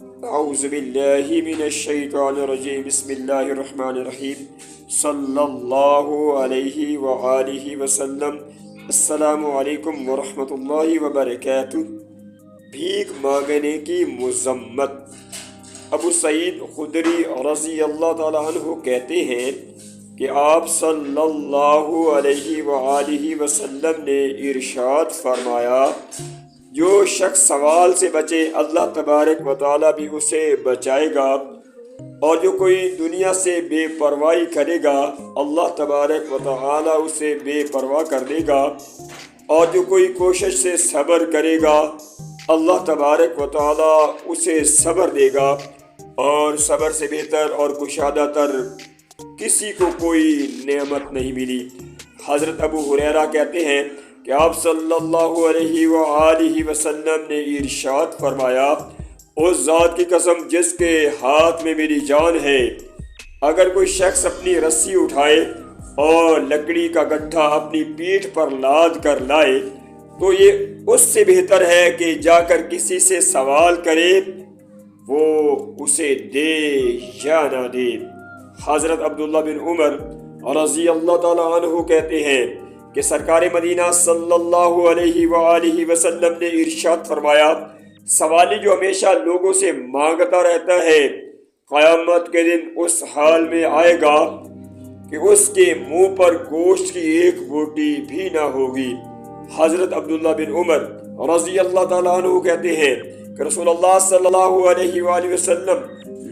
اعوذ باللہ من الشیطان الرجیم بسم اللہ الرحمن الرحیم صلی اللہ علیہ وآلہ وسلم۔ السلام علیکم ورحمۃ اللہ وبرکاتہ۔ بھیک مانگنے کی مذمت۔ ابو سعید خدری رضی اللہ تعالیٰ عنہ کہتے ہیں کہ آپ صلی اللہ علیہ وآلہ وسلم نے ارشاد فرمایا، جو شخص سوال سے بچے اللہ تبارک و تعالیٰ بھی اسے بچائے گا، اور جو کوئی دنیا سے بے پرواہی کرے گا اللہ تبارک و تعالیٰ اسے بے پرواہ کر دے گا، اور جو کوئی کوشش سے صبر کرے گا اللہ تبارک و تعالیٰ اسے صبر دے گا، اور صبر سے بہتر اور کشادہ تر کسی کو کوئی نعمت نہیں ملی۔ حضرت ابو ہریرہ کہتے ہیں کہ آپ صلی اللہ علیہ وآلہ وسلم نے ارشاد فرمایا، اس ذات کی قسم جس کے ہاتھ میں میری جان ہے، اگر کوئی شخص اپنی رسی اٹھائے اور لکڑی کا گٹھا اپنی پیٹھ پر لاد کر لائے تو یہ اس سے بہتر ہے کہ جا کر کسی سے سوال کرے، وہ اسے دے یا نہ دے۔ حضرت عبداللہ بن عمر رضی اللہ تعالیٰ عنہ کہتے ہیں کہ سرکار مدینہ صلی اللہ علیہ وآلہ وسلم نے ارشاد فرمایا، سوالی جو ہمیشہ لوگوں سے مانگتا رہتا ہے قیامت کے دن اس حال میں آئے گا کہ اس کے منہ پر گوشت کی ایک بوٹی بھی نہ ہوگی۔ حضرت عبداللہ بن عمر رضی اللہ تعالیٰ عنہ کہتے ہیں کہ رسول اللہ صلی اللہ علیہ وآلہ وسلم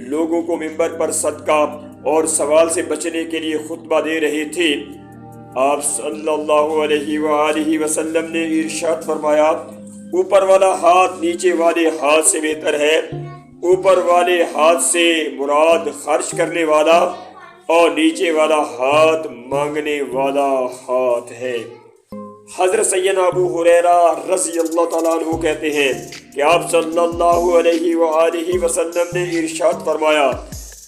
لوگوں کو منبر پر صدقہ اور سوال سے بچنے کے لیے خطبہ دے رہے تھے۔ آپ صلی اللہ علیہ وآلہ وسلم نے ارشاد فرمایا، اوپر والا ہاتھ نیچے والے ہاتھ سے بہتر ہے۔ اوپر والے ہاتھ سے مراد خرچ کرنے والا اور نیچے والا ہاتھ مانگنے والا ہاتھ ہے۔ حضرت سیدنا ابو ہریرہ رضی اللہ تعالیٰ عنہ کہتے ہیں کہ آپ صلی اللہ علیہ وآلہ وسلم نے ارشاد فرمایا،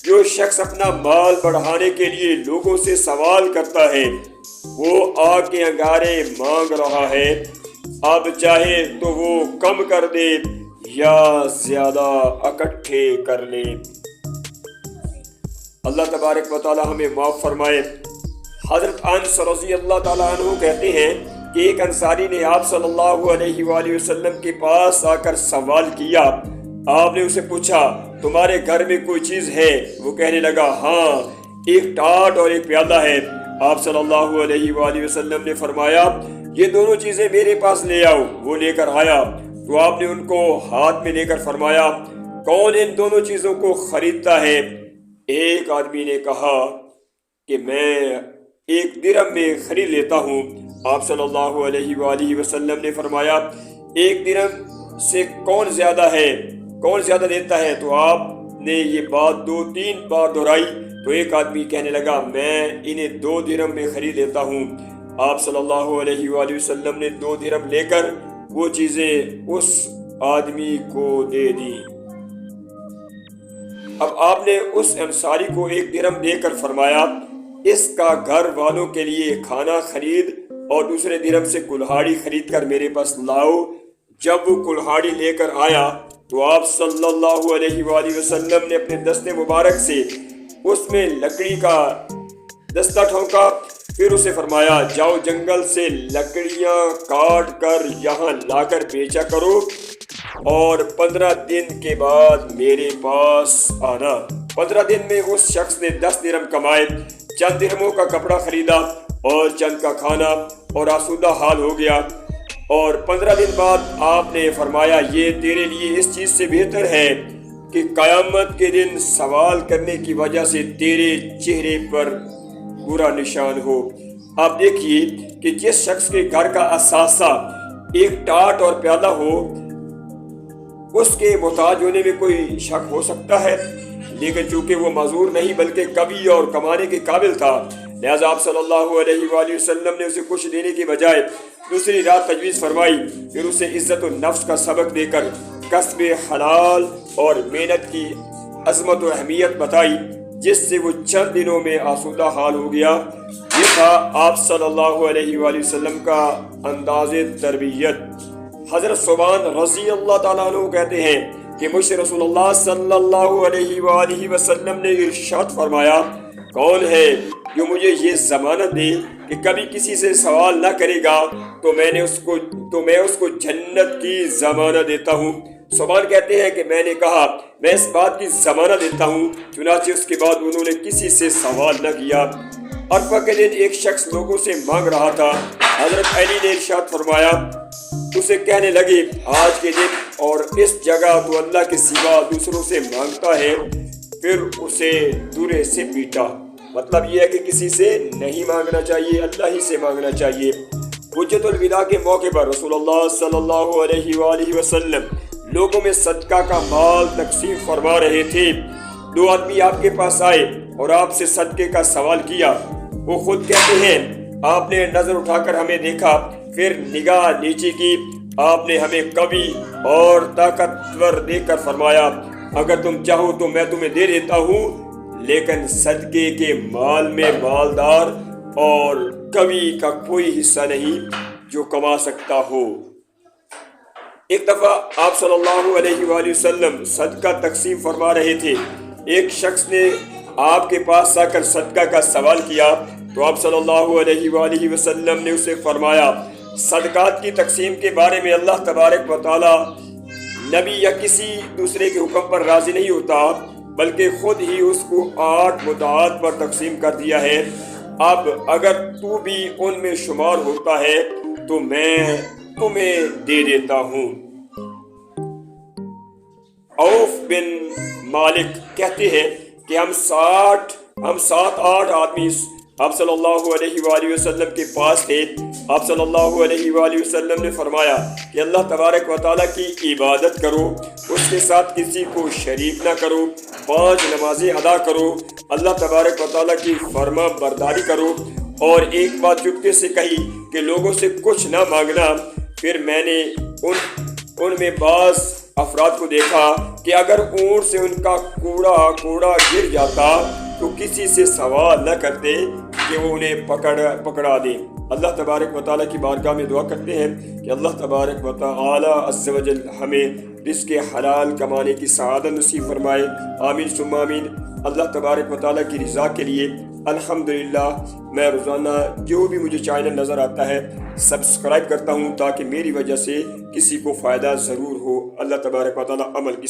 جو شخص اپنا مال بڑھانے کے لیے لوگوں سے سوال کرتا ہے وہ آگ کے انگارے مانگ رہا ہے، اب چاہے تو وہ کم کر دے یا زیادہ اکٹھے کر لے۔ اللہ تبارک و تعالی ہمیں معاف فرمائے۔ حضرت انس رضی اللہ تعالیٰ عنہ کہتے ہیں کہ ایک انصاری نے آپ صلی اللہ علیہ وآلہ وسلم کے پاس آ کر سوال کیا۔ آپ نے اسے پوچھا، تمہارے گھر میں کوئی چیز ہے؟ وہ کہنے لگا، ہاں، ایک ٹاٹ اور ایک پیالہ ہے۔ آپ صلی اللہ علیہ وآلہ وسلم نے فرمایا، یہ دونوں چیزیں میرے پاس لے آؤ۔ وہ لے کر آیا تو آپ نے ان کو ہاتھ میں لے کر فرمایا، کون ان دونوں چیزوں کو خریدتا ہے؟ ایک آدمی نے کہا کہ میں 1 درہم میں خرید لیتا ہوں۔ آپ صلی اللہ علیہ وآلہ وسلم نے فرمایا، 1 درہم سے کون زیادہ ہے، کون زیادہ دیتا ہے؟ تو آپ نے یہ بات 2-3 بار دہرائی تو ایک آدمی کہنے لگا، میں انہیں 2 درہم میں خرید لیتا ہوں۔ آپ صلی اللہ علیہ وآلہ وسلم نے 2 درہم لے کر وہ چیزیں اس آدمی کو دے دی۔ اب آپ نے اس انصاری کو 1 درہم دے کر فرمایا، اس کا گھر والوں کے لیے کھانا خرید اور دوسرے درہم سے کلہاڑی خرید کر میرے پاس لاؤ۔ جب وہ کلہاڑی لے کر آیا تو آپ صلی اللہ علیہ وآلہ وسلم نے اپنے دست مبارک سے اس میں لکڑی کا دستہ ٹھونکا، پھر اسے فرمایا، جاؤ جنگل سے لکڑیاں کاٹ کر یہاں لا کر بیچا کرو اور 15 دن کے بعد میرے پاس آنا۔ 15 دن میں اس شخص نے 10 درہم کمائے، چند درہموں کا کپڑا خریدا اور چند کا کھانا، اور آسودہ حال ہو گیا۔ اور 15 دن بعد آپ نے فرمایا، یہ تیرے لیے اس چیز سے بہتر ہے کہ قیامت کے دن سوال کرنے کی وجہ سے تیرے چہرے پر برا نشان ہو۔ آپ دیکھیے کہ جس شخص کے گھر کا اثاثہ ایک ٹاٹ اور پیالہ ہو، اس کے محتاج ہونے میں کوئی شک ہو سکتا ہے، لیکن چونکہ وہ معذور نہیں بلکہ قوی اور کمانے کے قابل تھا، لہذا آپ صلی اللہ علیہ وآلہ وسلم نے اسے کچھ دینے کی بجائے دوسری رات تجویز فرمائی، پھر اسے عزت النفس کا سبق دے کر کسب حلال اور محنت کی عظمت و اہمیت بتائی، جس سے وہ چند دنوں میں آسودہ حال ہو گیا۔ یہ تھا آپ صلی اللہ علیہ وآلہ وسلم کا انداز تربیت۔ حضرت ثوبان رضی اللہ تعالیٰ عنہ کہتے ہیں کہ مجھ سے رسول اللہ صلی اللہ علیہ وآلہ وسلم نے ارشاد فرمایا، کون ہے جو مجھے یہ ضمانت دے کہ کبھی کسی سے سوال نہ کرے گا تو میں اس کو جنت کی ضمانت دیتا ہوں۔ سبحان کہتے ہیں کہ میں نے کہا میں اس بات کی ضمانت دیتا ہوں۔ چنانچہ اس کے بعد انہوں نے کسی سے سوال نہ کیا۔ عرفہ کے دن ایک شخص لوگوں سے مانگ رہا تھا۔ حضرت علی نے ارشاد فرمایا، اسے کہنے لگے، آج کے دن اور اس جگہ تو اللہ کے سوا دوسروں سے مانگتا ہے، پھر اسے دورے سے پیٹا۔ مطلب یہ ہے کہ کسی سے نہیں مانگنا چاہیے، اللہ ہی سے مانگنا چاہیے۔ حجت الوداع کے موقع پر رسول اللہ صلی اللہ علیہ وآلہ وسلم لوگوں میں صدقہ کا مال تقسیم فرما رہے تھے۔ دو آدمی آپ کے پاس آئے اور آپ سے صدقے کا سوال کیا۔ وہ خود کہتے ہیں، آپ نے نظر اٹھا کر ہمیں دیکھا، پھر نگاہ نیچے کی، آپ نے ہمیں قوی اور طاقتور دیکھ کر فرمایا، اگر تم چاہو تو میں تمہیں دے دیتا ہوں، لیکن صدقے کے مال میں مالدار اور قوی کا کوئی حصہ نہیں جو کما سکتا ہو۔ ایک دفعہ آپ صلی اللہ علیہ وآلہ وسلم صدقہ تقسیم فرما رہے تھے۔ ایک شخص نے آپ کے پاس آ کر صدقہ کا سوال کیا تو آپ صلی اللہ علیہ وآلہ وسلم نے اسے فرمایا، صدقات کی تقسیم کے بارے میں اللہ تبارک و تعالی نبی یا کسی دوسرے کے حکم پر راضی نہیں ہوتا، بلکہ خود ہی اس کو 8 متعات پر تقسیم کر دیا ہے۔ اب اگر تو بھی ان میں شمار ہوتا ہے تو میں تمہیں دے دیتا ہوں۔ عوف بن مالک کہتے ہیں کہ ہم 7-8 آدمی آپ صلی اللہ علیہ وآلہ وسلم کے پاس تھے۔ آپ صلی اللہ علیہ وآلہ وسلم نے فرمایا کہ اللہ تبارک و تعالیٰ کی عبادت کرو، اس کے ساتھ کسی کو شریک نہ کرو، 5 نمازیں ادا کرو، اللہ تبارک و تعالیٰ کی فرما برداری کرو، اور ایک بات چپکے سے کہی کہ لوگوں سے کچھ نہ مانگنا۔ پھر میں نے ان میں بعض افراد کو دیکھا کہ اگر اونٹ سے ان کا کوڑا گر جاتا تو کسی سے سوال نہ کرتے کہ وہ انہیں پکڑا دے۔ اللہ تبارک و تعالیٰ کی بارگاہ میں دعا کرتے ہیں کہ اللہ تبارک و تعالیٰ عز و جل ہمیں رزق حلال کمانے کی سعادت نصیب فرمائے، آمین ثم آمین۔ اللہ تبارک و تعالیٰ کی رضا کے لیے الحمدللہ میں روزانہ جو بھی مجھے چینل نظر آتا ہے سبسکرائب کرتا ہوں، تاکہ میری وجہ سے کسی کو فائدہ ضرور ہو۔ اللہ تبارک و تعالیٰ عمل کی